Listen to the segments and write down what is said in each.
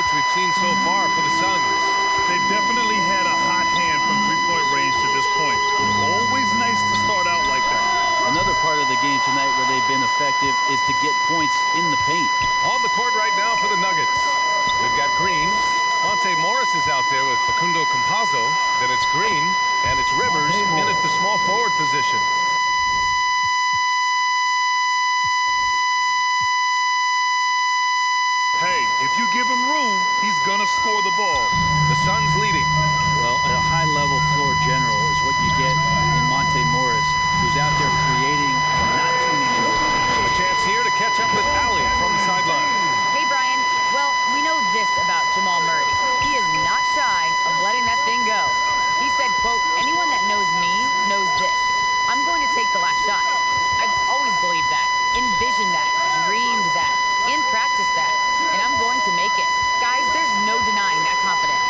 approach we've seen so far for the Suns. They've definitely had a hot hand from three-point range to this point. Always nice to start out like that. Another part of the game tonight where they've been effective is to get points in the paint. On the court right now for the Nuggets. We've got Green. Monte Morris is out there with Facundo Campazzo. Then it's Green, and it's Rivers in at the small forward position. Hey, if you give him room, he's going to score the ball. The Suns leading. Well, a high-level floor general is what you get in Monte Morris, who's out there creating and not turning it over. A chance here to catch up with Allie from the sideline. Hey, Brian. Well, we know this about Jamal Murray. He is not shy of letting that thing go. He said, quote, anyone that knows me knows this. I'm going to take the last shot. I've always believed that, envisioned that, dreamed that, and practiced that. And I'm going to make it. Guys, there's no denying that confidence.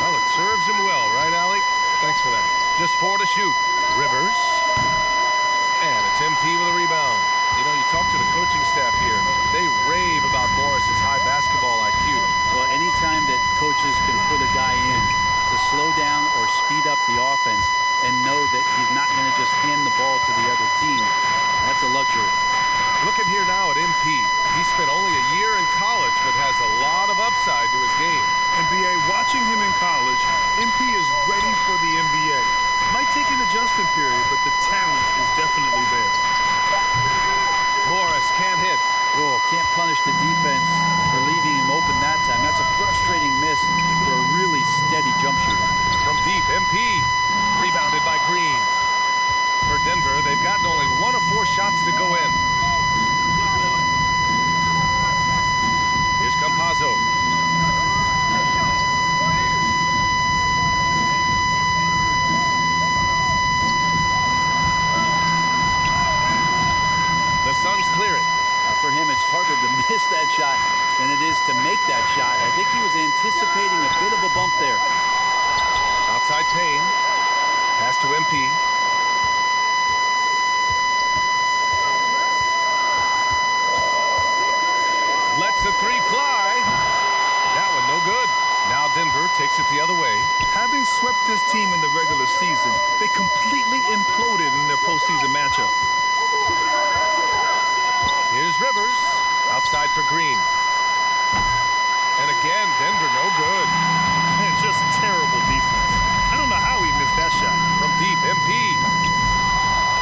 Well, it serves him well, right, Allie? Thanks for that. Just 4 to shoot. Rivers. And it's MP with a rebound. You know, you talk to the coaching staff here. They rave about Morris's high basketball IQ. Well, anytime that coaches can put a guy in to slow down or speed up the offense and know that he's not going to just hand the ball to the other team, that's a luxury. Looking here now at MP. He spent only a year in college, but has a lot of upside to his game. NBA, watching him in college, MP is ready for the NBA. Might take an adjustment period, but the talent is definitely there. Morris can't hit. Oh, can't punish the defense for leaving him open that time. That's a frustrating miss for a really steady jump shooter. From deep, MP. Rebounded by Green. For Denver, they've gotten only 1 of 4 shots to go in. Here's Campazzo. The Suns clear it. For him, it's harder to miss that shot than it is to make that shot. I think he was anticipating a bit of a bump there. Outside Payne. Pass to MP. Lets the 3 fly. That one no good. Now Denver takes it the other way. Having swept this team in the regular season, they completely imploded in their postseason matchup. Here's Rivers. Outside for Green. And again, Denver no good. Man, just terrible defense. I don't know how he missed that shot. From deep, MP.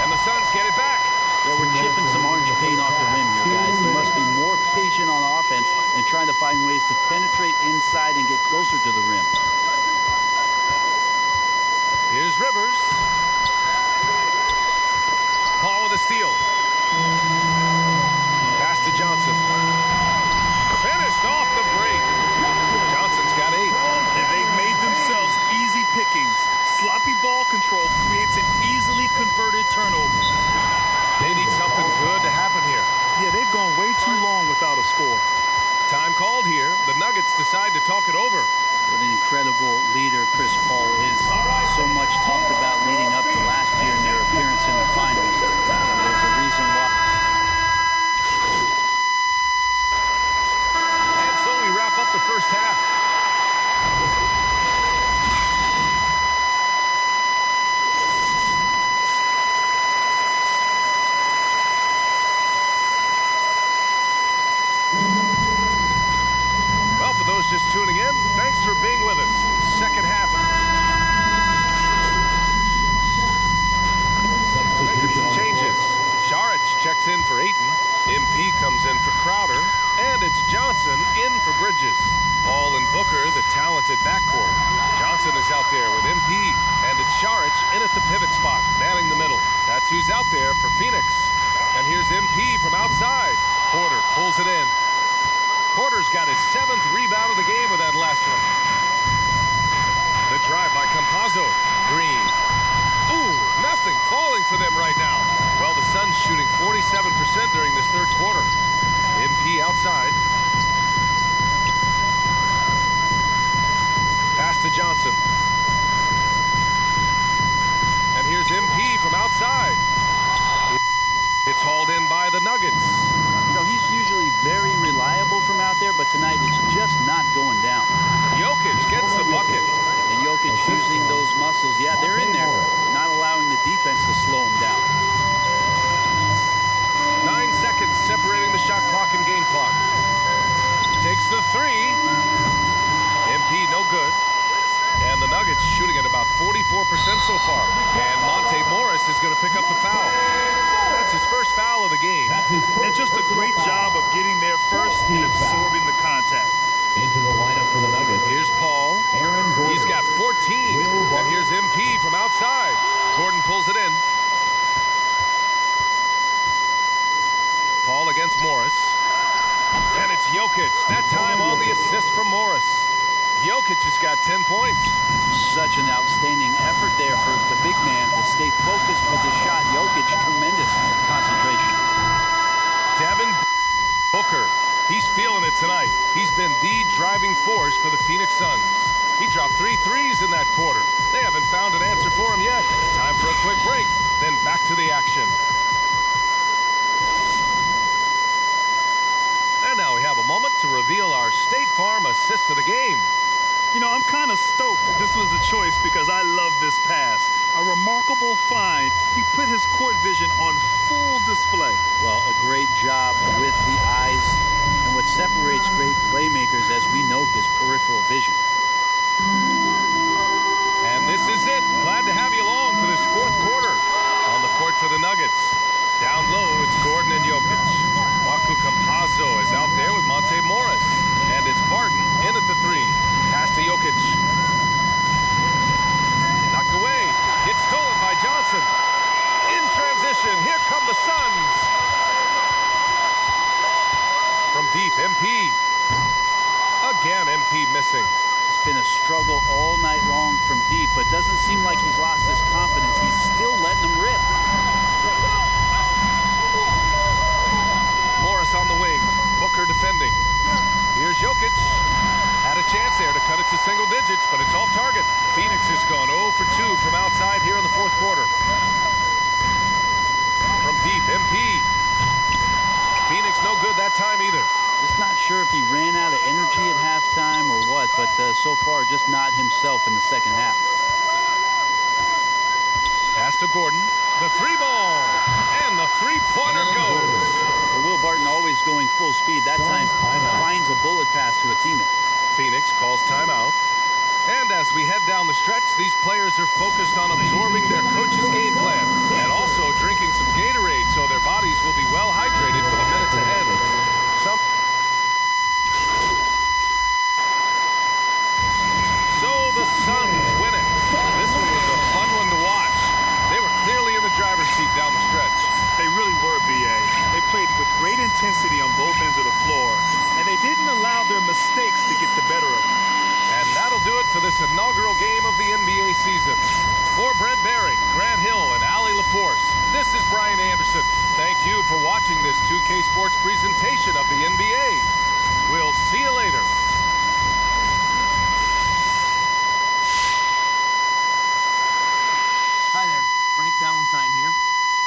And the Suns get it back. Well, we're chipping some orange paint off the rim here, guys. He must be more patient on offense and trying to find ways to penetrate inside and get closer to the rim. Here's Rivers. Paul with a steal. Pass to Johnson. Finished off the break. Johnson's got 8. And they've made themselves easy pickings. Sloppy ball control creates an easily converted turnover. They need something good to happen here. Yeah, they've gone way too long without a score. Time called here. The Nuggets decide to talk it over. What an incredible leader Chris Paul is. So much talked about leading up to last year and their appearance in the finals. There's a reason why. And so we wrap up the first half. Well, for those just tuning in, thanks for being with us. Second half. Making some changes. Šarić checks in for Ayton. MP comes in for Crowder. And it's Johnson in for Bridges. Paul and Booker, the talented backcourt. Johnson is out there with MP. And it's Šarić in at the pivot spot, manning the middle. That's who's out there for Phoenix. And here's MP from outside. Porter pulls it in. Porter's got his 7th rebound of the game with that last one. The drive by Campazzo. Green. Ooh, nothing falling for them right now. Well, the Suns shooting 47% during this third quarter. MP outside. Pass to Johnson. And here's MP from outside. It's hauled in by the Nuggets. You know, he's usually very reliable from out there, but tonight it's just not going down. Jokic. That time on the assist from Morris. Jokic has got 10 points. Such an outstanding effort there for the big man to stay focused with his shot. Jokic, tremendous concentration. Devin Booker. He's feeling it tonight. He's been the driving force for the Phoenix Suns. He dropped 3 threes in that quarter. They haven't found an answer for him yet. Time for a quick break, then back to the action. And now we have a moment to reveal our State Farm assist of the game. You know, I'm kind of stoked that this was a choice because I love this pass. A remarkable find. He put his court vision on full display. Well, a great job with the eyes. And what separates great playmakers, as we note, is peripheral vision. And this is it. Glad to have you along for this fourth quarter. On the court for the Nuggets. Down low, it's Gordon and Jokic. Facu Campazzo is out there with Monte Morris. And it's Barton in at the 3. Pass to Jokic. Knocked away. It's stolen by Johnson. In transition, here come the Suns. From deep, MP. Again, MP missing. It's been a struggle all night long from deep, but doesn't seem like he's lost his confidence. He's still letting them rip. Morris on the wing. Booker defending. Here's Jokic. Had a chance there to cut it to single digits, but it's off target. Phoenix has gone 0 for 2 from outside here in the fourth quarter. From deep, MP. Phoenix no good that time either. Just not sure if he ran out of energy at halftime or what, but so far just not himself in the second half. Pass to Gordon. The 3-ball. And the 3-pointer goes. Well, Will Barton always going full speed. That time finds a bullet pass to a teammate. Phoenix calls timeout. And as we head down the stretch, these players are focused on absorbing their coach's game plan and also drinking some Gatorade so their bodies will be well hydrated for the minutes ahead. So the Suns win it. This one was a fun one to watch. They were clearly in the driver's seat down the stretch. They really were, B.A. They played with great intensity on both ends of the floor, and they didn't allow their mistakes to get the better of them. And that'll do it for this inaugural game of the NBA season. For Brent Barry, Grant Hill, and Allie LaForce, this is Brian Anderson. Thank you for watching this 2K Sports presentation of the NBA. We'll see you later. Hi there, Frank Valentine here.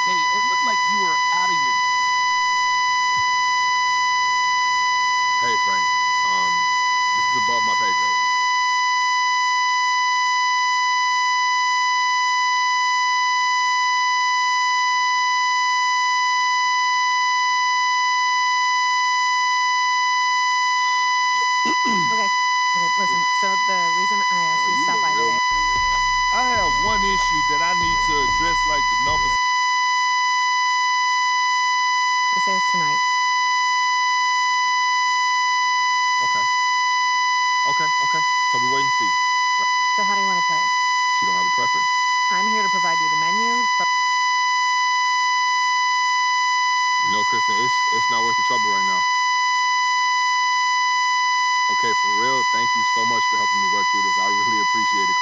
Hey, it looked like you were out of your... Hey, Frank. This is above my pay grade. Okay, listen, so the reason I asked you to stop by today... I have one issue that I need to address, like the numbers. This airs tonight. Okay. So we wait and see. Right. So how do you want to play it? You don't have a preference? I'm here to provide you the menu, but... You know, Kristen, it's not worth the trouble right now. Okay, for real, thank you so much for helping me work through this. I really appreciate it.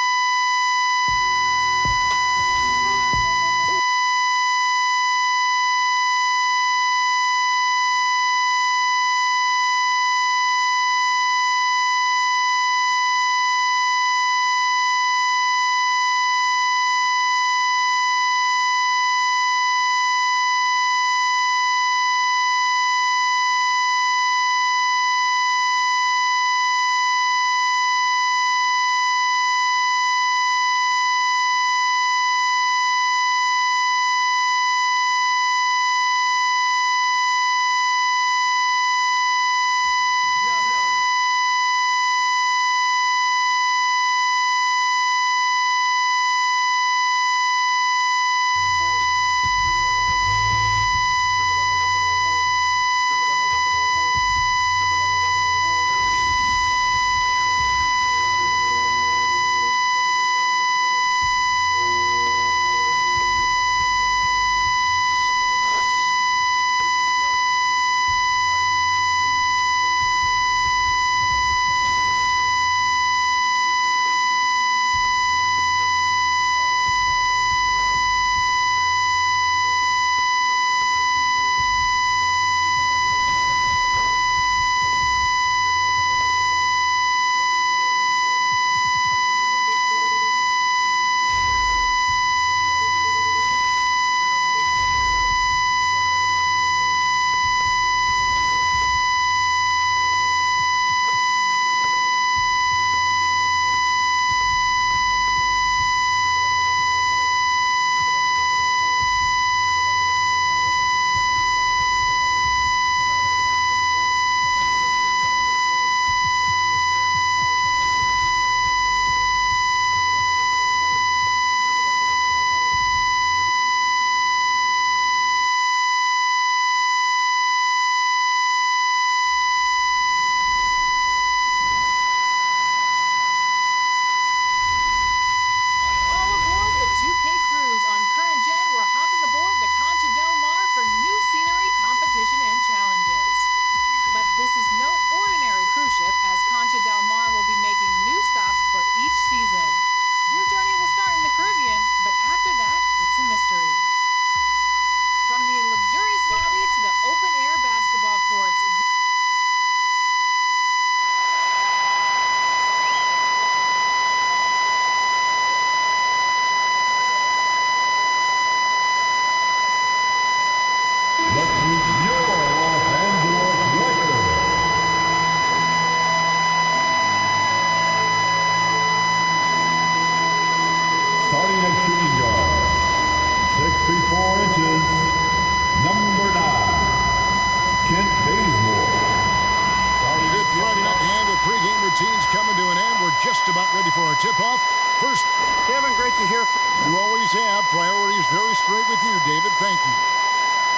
our tip-off. First, Kevin, great to hear from you. You always have. Priorities very straight with you, David. Thank you.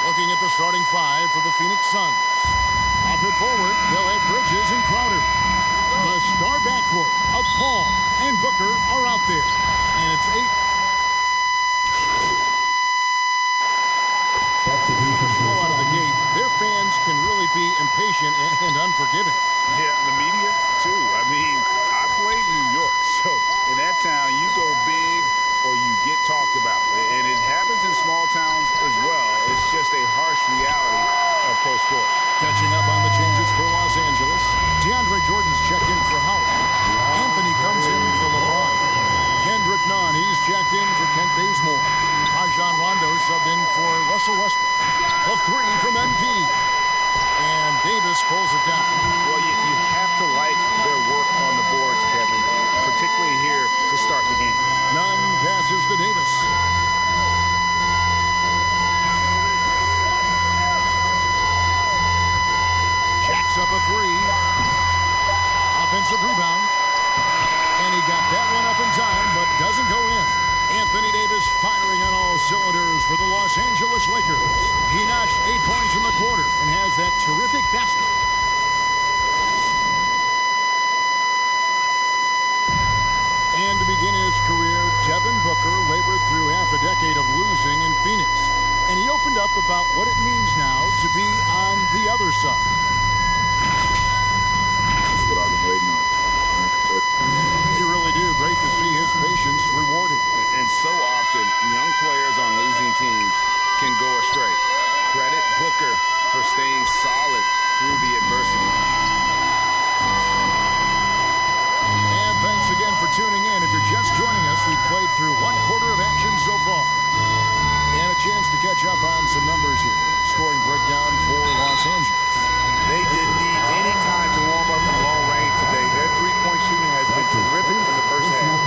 Looking at the starting five for the Phoenix Suns. Off it forward, they'll have Bridges and Crowder. The star backcourt of Paul and Booker are out there. And it's 8. Slow out of the gate. Their fans can really be impatient and unforgiving. Yeah, the media, too. I mean, I played New York, so in that town, you go big or you get talked about. And it happens in small towns as well. It's just a harsh reality of pro sports. Catching up on the changes for Los Angeles. DeAndre Jordan's checked in for Howard. Anthony comes in for LeBron. Kendrick Nunn, he's checked in for Kent Bazemore. Rajon Rondo subbed in for Russell Westbrook. A three from MP. And Davis pulls it down. Well, you have to like their work on the boards, Kevin, particularly here to start the game. Nunn passes to Davis. Jacks up a three. Offensive rebound. And he got that one up in time, but doesn't go in. Anthony Davis firing on all cylinders for the Los Angeles Lakers. He notched 8 points in the quarter and has that terrific basket. And to begin his career, Devin Booker labored through half a decade of losing in Phoenix. And he opened up about what it means now to be on the other side. That's what I've been waiting on. You really do. Great to see his patience rewarded. And so often, young players on losing teams can go astray. Credit Booker for staying solid through the adversity. And thanks again for tuning in. If you're just joining us, we've played through one quarter of action so far. And a chance to catch up on some numbers here. Scoring breakdown for Los Angeles. They didn't need any time to warm up from long range today. Their three-point shooting has been terrific in the first half.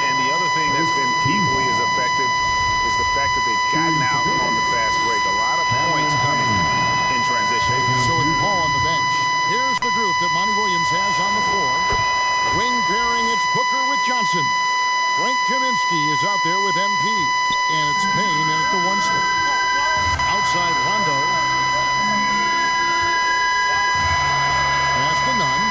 And the other thing that's been equally as effective is the fact that they've gotten out on the fast break. A lot of points coming in transition. So with Paul on the bench, here's the group that Monty Williams has on the floor. Wing pairing, it's Booker with Johnson. Frank Kaminsky is out there with MP. And it's Payne in at the 1 spot. Outside Rondo. Pass to Nunn.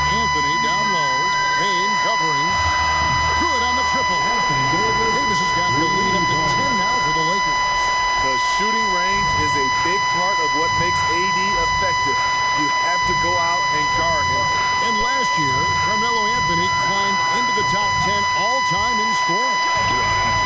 Anthony down low. Payne covering. Good on the triple. Davis has got the lead up to 10 now for the Lakers. The shooting range is a big part of what makes AD effective. You have to go out and guard him. And last year, Carmelo Anthony climbed into the top 10 all-time in scoring.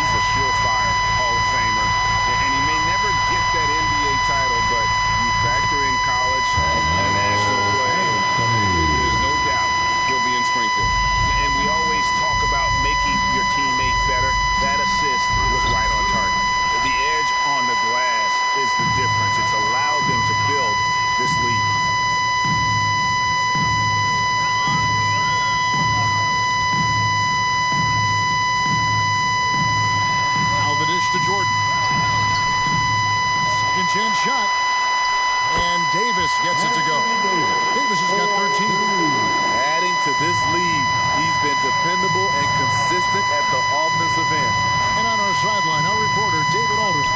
He's a surefire Hall of Famer. And he may never get that NBA title, but you factor in college and national play, there's no doubt he'll be in Springfield. And we always talk about making your teammate better. That assist was right on target. The edge on the glass is the difference. It's allowed them to build this lead. To Jordan. Second chance shot. And Davis gets it to go. Davis has got 13. Adding to this lead, he's been dependable and consistent at the offensive end. And on our sideline, our reporter, David Aldridge.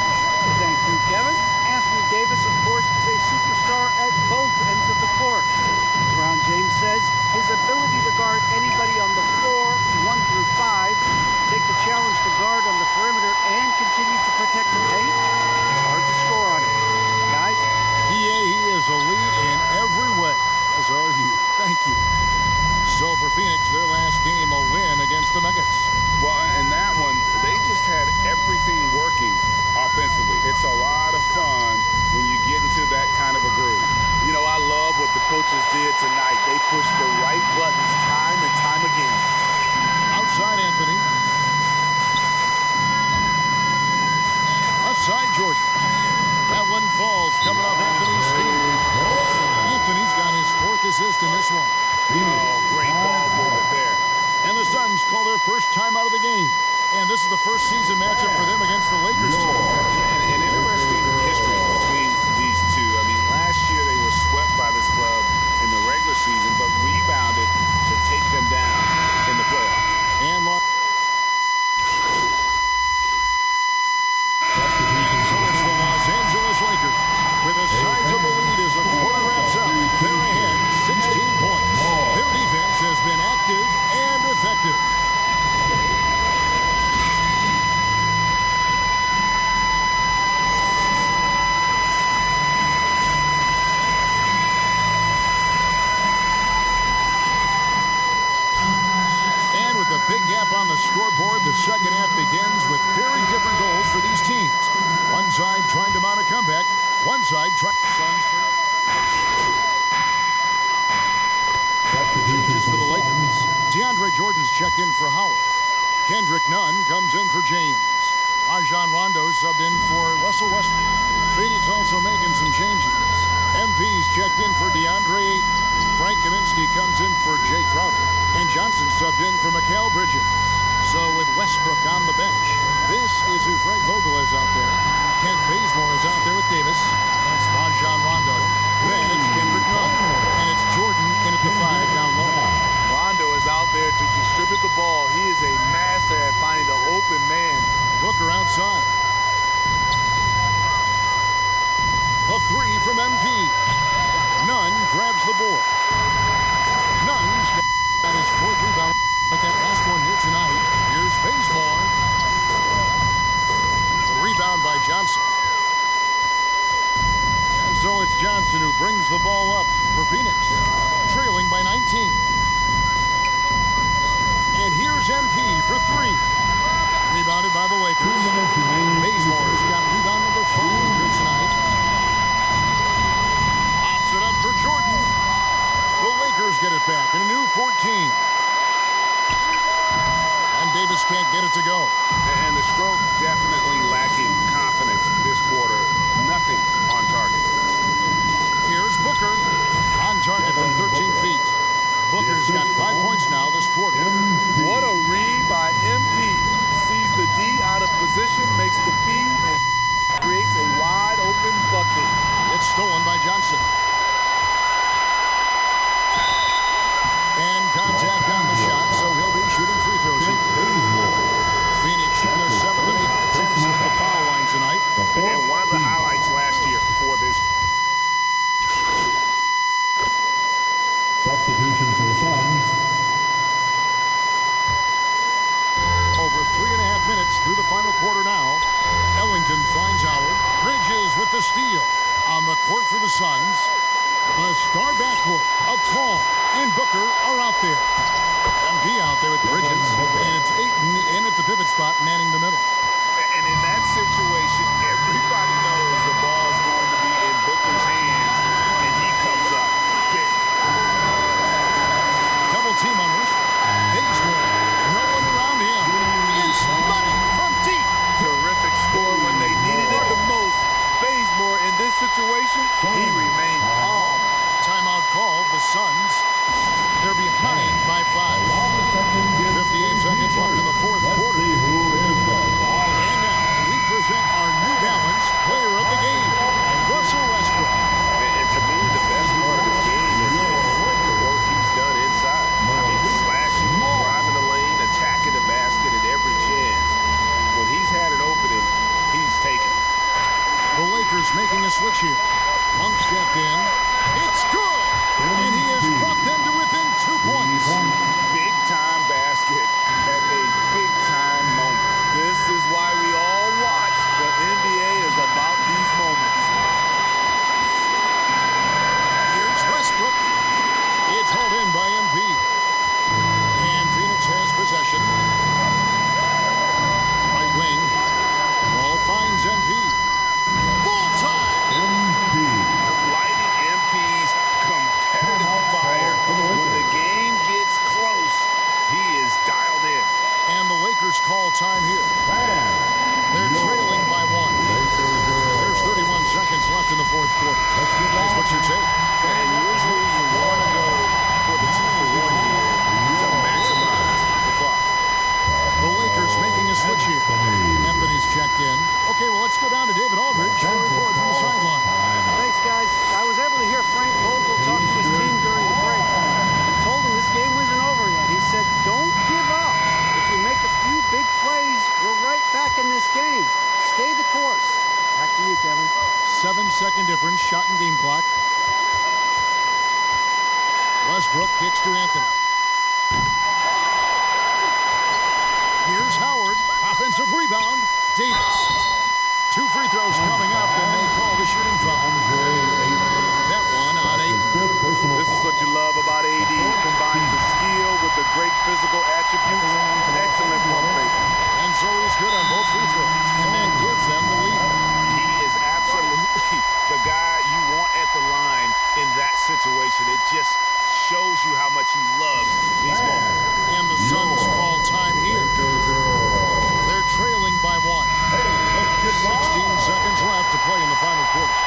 Thank you, Kevin. Anthony Davis, of course, is a superstar at both ends of the court. LeBron James says his ability to guard anybody on the floor, 1 through 5, take the challenge to guard on the perimeter and continue to protect the paint, hard to score on him. Guys? He is elite in every way, as are you. Thank you. So for Phoenix, their last game, a win against the Nuggets. Well, in that one, they just had everything working offensively. It's a lot of fun when you get into that kind of a groove. You know, I love what the coaches did tonight. They pushed the right buttons time and time again. Outside Anthony. Outside Jordan. That one falls coming off Anthony's steal. Anthony's got his 4th assist in this one. Oh, great ball movement there. And the Suns call their first time out of the game. And this is the first season matchup for them against the Lakers team. An interesting history between these two. I mean, last year they were swept by this club in the regular season, but rebounded second half begins with very different goals for these teams. One side trying to mount a comeback. One side trying changes for the Lakers. DeAndre Jordan's checked in for Howard. Kendrick Nunn comes in for James. Rajon Rondo subbed in for Russell Westbrook. Phoenix also making some changes. MP's checked in for DeAndre Ayton. Frank Kaminsky comes in for Jay Crowder. And Johnson subbed in for Mikal Bridges. So with Westbrook on the bench, this is who Frank Vogel is out there. Kent Bazemore is out there with Davis. That's Rajon Rondo. Then it's Kendrick Nunn. And it's Jordan in at the 5 down low. Rondo is out there to distribute the ball. He is a master at finding the open man. Booker outside. A 3 from MP. Nunn grabs the board. Nunn's got his 4th rebound with that last one here tonight. Here's Bazemore. The rebound by Johnson. And so it's Johnson who brings the ball up for Phoenix, trailing by 19. And here's MP for 3. Rebounded by the Lakers. Bazemore's got rebound number 5 here tonight. Pops it up for Jordan. The Lakers get it back in a new 14. And Davis can't get it to go. And the stroke definitely lacking confidence this quarter. Nothing on target. Here's Booker. On target from 13 feet. Booker's got 5 points now this quarter. What a read by MP. Sees the D out of position, makes the feed, and creates a wide open bucket. It's stolen by Johnson. And contact on the shot, so he'll be shooting free throws here. Phoenix shooting their 7th and 8th attempts at the foul line tonight. And one of the highlights last year for this. Substitution for the Suns. Over 3.5 minutes through the final quarter now. Ellington finds Howard. Bridges with the steal. On the court for the Suns. The star backcourt of Paul and Booker are out there. MP out there with Bridges. And it's Ayton in at the pivot spot, manning the middle. And in that situation, everybody knows the ball is going to be in Booker's hands, and he comes up big. Double team on Westbrook. Bazemore. No one around him. It's money from deep. Terrific score when they needed it the most. Bazemore in this situation, he remained calm. Timeout called. The Suns, they're behind by 5. 58 seconds left in the 4th quarter. And now we present our New Balance player of the game, Russell Westbrook. And to me, the best part of the game is the work he's done inside. I mean, slashing, driving the lane, attacking the basket at every chance. When he's had an opening, he's taken it. The Lakers making a switch here. Monk's checked in. It's good! And he has brought them to within 2 points. Big-time basket at a big-time moment. This is why we all watch. The NBA is about these moments. Here's Westbrook. It's hauled in by MP. And Phoenix has possession. Right wing. Ball finds MP. Full time! MP. Lighting MP's competitive fire. When the game gets close, he is dialed in. And the Lakers call time here. They're trailing by 1. There's 31 seconds left in the 4th quarter. That's what you take. And usually you want to go for the 2-for-1 here to maximize the clock. The Lakers making a switch here. Anthony's checked in. Okay, well, let's go down to David Aldridge for a report from the sideline. Thanks, guys. I was able to hear Frank Vogel talk to his team during the break. He told them this game wasn't over yet. He said, don't give up. If you make a few big plays, we're right back in this game. Stay the course. Back to you, Kevin. 7-second difference, shot and game clock. Westbrook kicks to Anthony. Here's Howard. Offensive rebound. Davis. 2 free throws coming up, and they call the shooting foul. That one on 8. This is what you love about AD. Combines the skill with the great physical attributes. Excellent pump fake. It just shows you how much he loves these moments. And the Suns call time here. They're trailing by 1. 16 seconds left to play in the final quarter.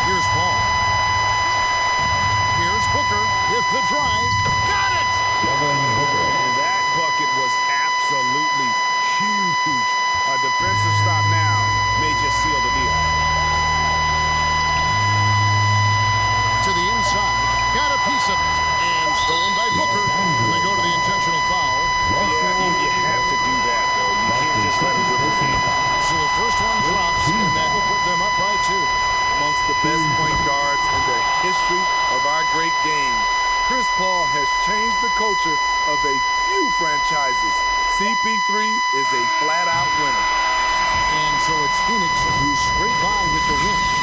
Here's Paul. Here's Booker with the drive. Got it! And that bucket was absolutely huge. A defensive stop now may just seal the deal. To the inside. Got a piece of it. And stolen by Booker. And they go to the intentional foul. Yeah, you have to do that, though. You can't just let him dribble in. So the first one drops, and that will put them up by 2. Amongst the best point guards in the history of our great game, Chris Paul has changed the culture of a few franchises. CP3 is a flat-out winner. And so it's Phoenix who scrape by with the win.